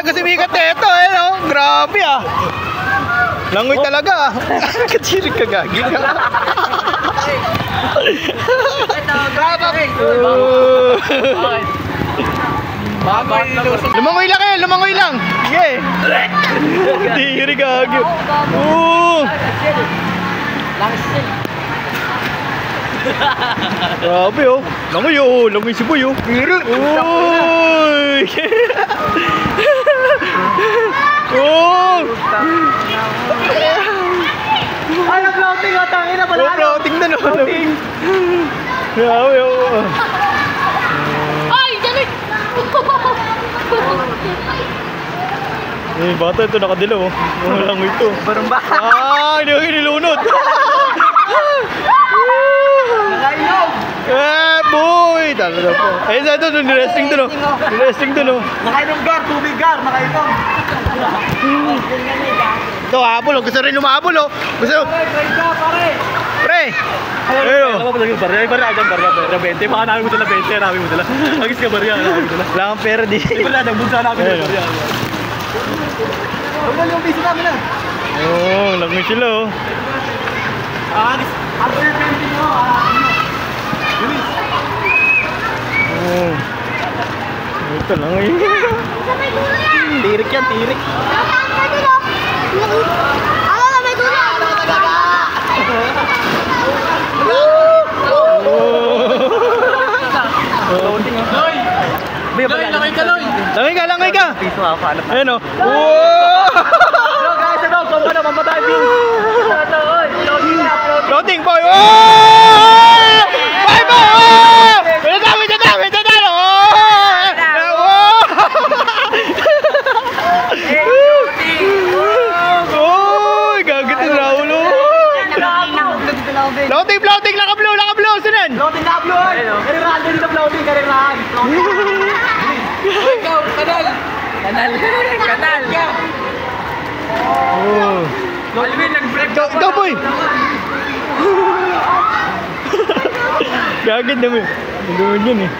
talaga si Mikat Eto, no? Grabe ah. Langoy talaga ah. Katsirik ka, gagi ka. Lumangoy lang kayo, lumangoy lang. Sige. Tiri gagi. Grabe oh. Langoy oh, langoy si Boy oh. Uy. Oh. Ano floating o tangina pala? Floating na no. Floating. Grabe oh. Ay, dali. Eh, bata ito nakadilaw oh. Langoy ito. Barumba. Ah, hindi ako nilunod. Nakainom. Boy! Talaga po. Ayun sa ito, niresting doon oh. Niresting doon oh. Nakainom gar, tubig gar, nakainom. Ito, habol oh. Gusto rin lumabol oh. Gusto. Pre! Ayun oh. Barya 20, baka namin mo dala 20, namin mo dala. Magis ka barya, namin mo dala. Wala kang pera di. Di ba lang, nagbunsa namin dala barya. Huwag yung piso namin na. Oo, langoy sila oh. Ako yung 20 mo, Oo. Ito langoy. Tirik yan, tirik. Langoy ka! Piso ako, alam na. Ayun oh. Hello guys, ano? Kung ano, mamatay din. Floating boy! Bye bye! Wait na! Oh! Gagit yung Raul oh! Floating! Naka-blue! Sinan? Floating na blue! Karirahan din dito floating, karirahan! Ikaw, kanal! Oh! Alvin, nag-break Ikaw boy! Gagit naman. Gagawin yun eh.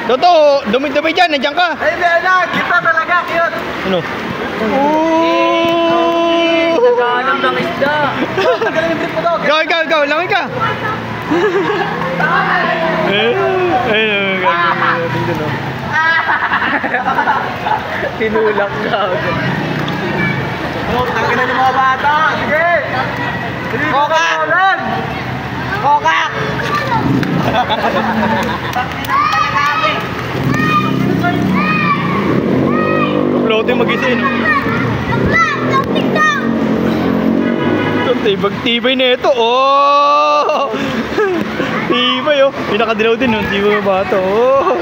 Toto, dumi-dumi dyan. Nandiyan ka. Ay, Bella! Kita talaga, cute! Ano? Ooh! Naghahanap ng isda! Magaling yung trip mo daw! Ikaw. Langoy ka. Tinulak ka. Tangin na yung mga bata! Sige! Kokak! Kokak! Floating mag-isa yun. Tibay na ito. Oh! Tibay oh. Pinakadilaw din oh. Tibay yung bata. Oh!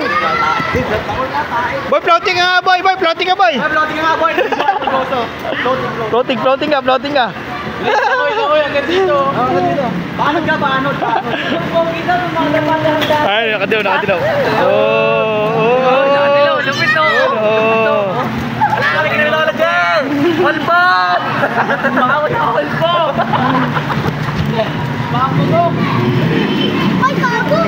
Boy, floating ka boy. Floating ka boy. Floating ka. Ito, hanggang dito. Paanod ka, paanod. Ay, nakadilaw. Oh! Nakadilaw, lupit oh. Wala kami kinilala dyan! Walbot! Makawat ako walbot! Makapulog! Ay, gago!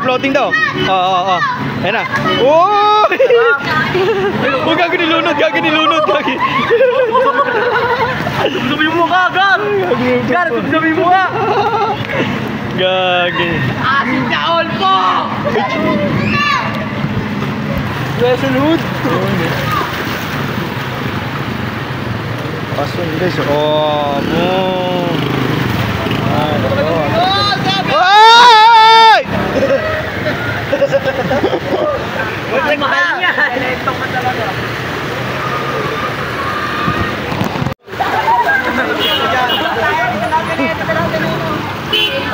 Floating daw. Oo. Ayun na. Oh! Huwag gagi nilunod. Sabi mo ka, Gar! Gar, sabi mo ka! Gagi. Asin ka, Olpo! Resolute. Pasun guys. Oh, mo. Ay, mahal niya! Ito ka talaga.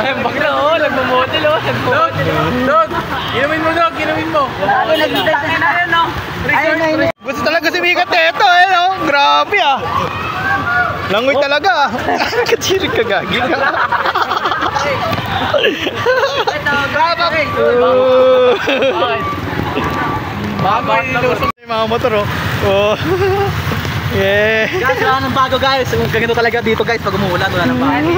Ay, bakla oh, nagmamodel oh. Dog! Inumin mo. Gusto talaga si Mikat Eto, no? Grabe ah. Langoy talaga ah. Katsirik ka, gagi ka. Yung mga motor oh. Oh. Yeah. Guys, wala nang bago guys. Ganito talaga dito guys pag umuulan, wala nang bago.